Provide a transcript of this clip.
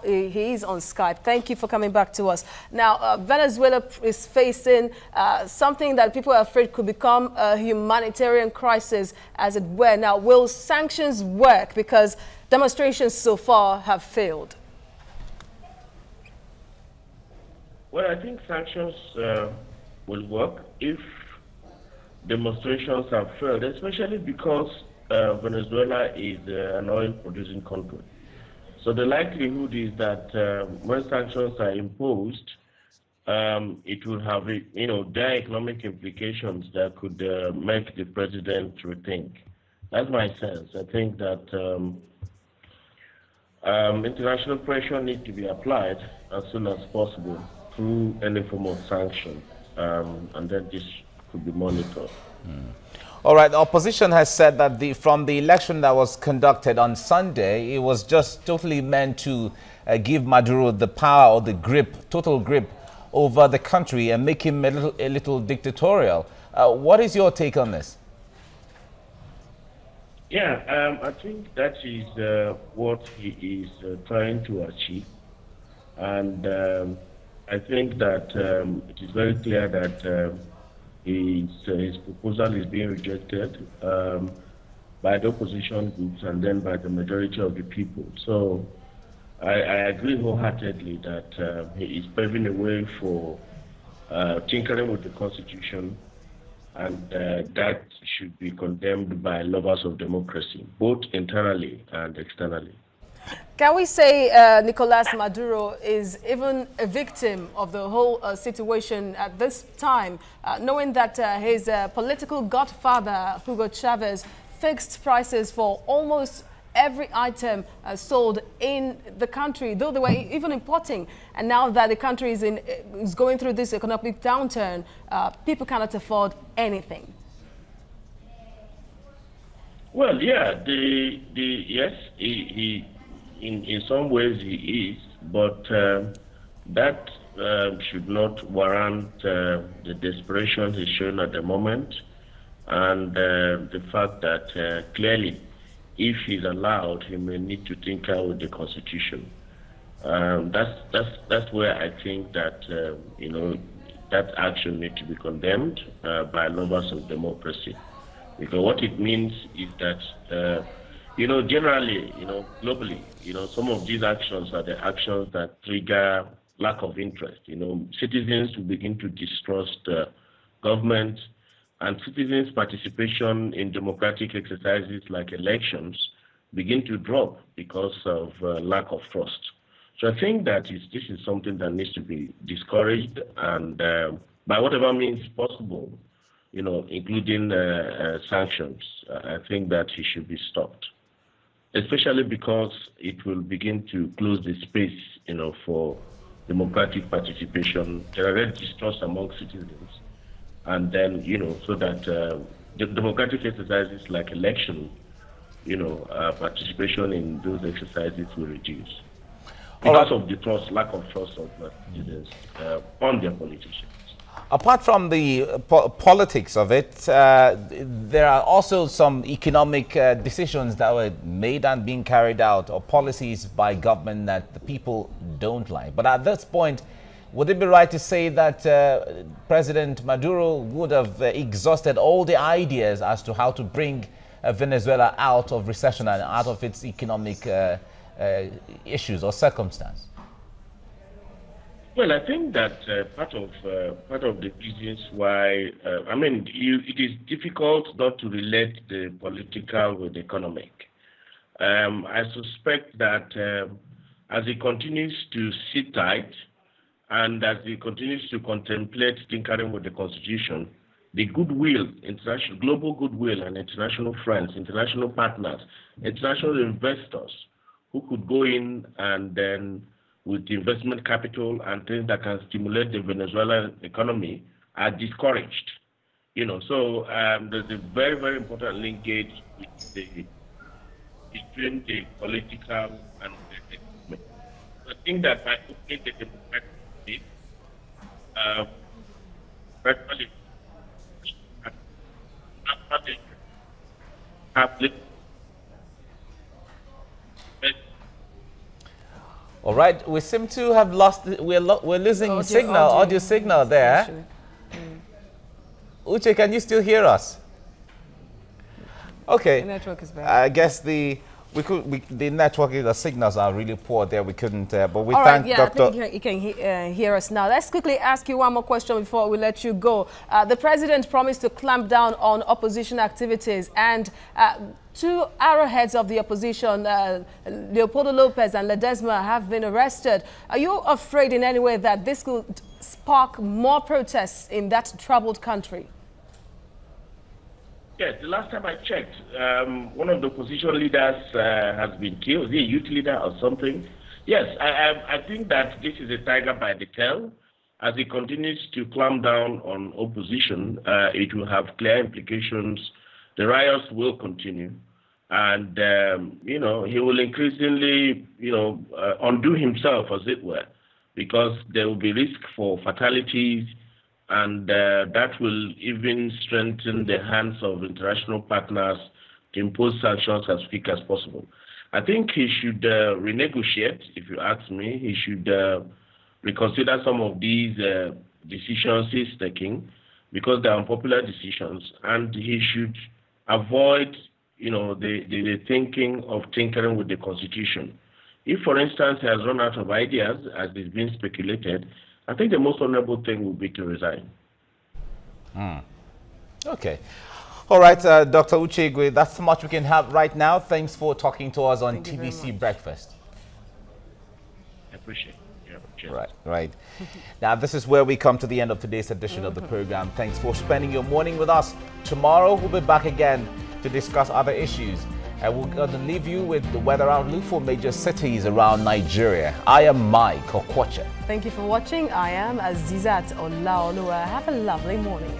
he is on Skype. Thank you for coming back to us. Now, Venezuela is facing something that people are afraid could become a humanitarian crisis, as it were. Now, will sanctions work? Because demonstrations so far have failed. Well, I think sanctions will work if demonstrations have failed, especially because Venezuela is an oil-producing country. So the likelihood is that when sanctions are imposed, it will have, dire economic implications that could make the president rethink. That's my sense. I think that international pressure needs to be applied as soon as possible through any form of sanction, and then this could be monitored. All right, the opposition has said that from the election that was conducted on Sunday, it was just totally meant to give Maduro the power or the grip, total grip over the country and make him a little dictatorial. What is your take on this? Yeah, I think that is what he is trying to achieve. And I think that it is very clear that his proposal is being rejected by the opposition groups and then by the majority of the people. So I agree wholeheartedly that he is paving the way for tinkering with the Constitution, and that should be condemned by lovers of democracy, both internally and externally. Can we say Nicolas Maduro is even a victim of the whole situation at this time, knowing that his political godfather, Hugo Chavez, fixed prices for almost every item sold in the country, though they were even importing. And now that the country is going through this economic downturn, people cannot afford anything. Well, yeah, yes, he in some ways he is, but that should not warrant the desperation he's showing at the moment, and the fact that clearly, if he's allowed, he may need to tinker with the Constitution. That's where I think that that action needs to be condemned by lovers of democracy, because what it means is that generally, globally, some of these actions are the actions that trigger lack of interest. Citizens will begin to distrust government, and citizens' participation in democratic exercises like elections begin to drop because of lack of trust. So I think that this is something that needs to be discouraged, and by whatever means possible, including sanctions, I think that he should be stopped, especially because it will begin to close the space, for democratic participation, generate distrust among citizens, and then, so that the democratic exercises like election, participation in those exercises will reduce because of the lack of trust of citizens on their politicians. Apart from the politics of it, there are also some economic decisions that were made and being carried out, or policies by government that the people don't like. But at this point, would it be right to say that President Maduro would have exhausted all the ideas as to how to bring Venezuela out of recession and out of its economic issues or circumstance? Well, I think that part of the reasons why, it is difficult not to relate the political with the economic. I suspect that as he continues to sit tight and as he continues to contemplate tinkering with the Constitution, the goodwill, global goodwill and international friends, international partners, international investors who could go in and then with investment capital and things that can stimulate the Venezuelan economy are discouraged. So there's a very, very important linkage between the political and the economic. I think that by opening the democratic space, virtually All right, we seem to have lost, we're losing audio signal there. Uche, can you still hear us? Okay. The network is bad. I guess the network, the signals are really poor there. We couldn't, but we All thank right, Dr. I think you can hear us now. Let's quickly ask you one more question before we let you go. The president promised to clamp down on opposition activities, and two arrowheads of the opposition, Leopoldo Lopez and Ledesma, have been arrested. Are you afraid in any way that this could spark more protests in that troubled country? Yes, the last time I checked, one of the opposition leaders has been killed. Is he a youth leader or something? Yes, I think that this is a tiger by the tail. As he continues to clamp down on opposition, it will have clear implications. The riots will continue. And, you know, he will increasingly, you know, undo himself, as it were, because there will be risk for fatalities, and that will even strengthen the hands of international partners to impose sanctions as quick as possible. I think he should renegotiate, if you ask me. He should reconsider some of these decisions he's taking, because they're unpopular decisions, and he should avoid, you know, the thinking of tinkering with the Constitution. If, for instance, he has run out of ideas, as is being speculated, I think the most honorable thing would be to resign. Okay. All right, Dr. Uche Igwe, that's how much we can have right now. Thanks for talking to us on TVC Breakfast. I appreciate it. Yeah, right. Now, this is where we come to the end of today's edition of the program. Thanks for spending your morning with us. Tomorrow, we'll be back again to discuss other issues. And we're going to leave you with the weather outlook for major cities around Nigeria. I am Mike Okwocha. Thank you for watching. I am Azizat Olaoluwa. Have a lovely morning.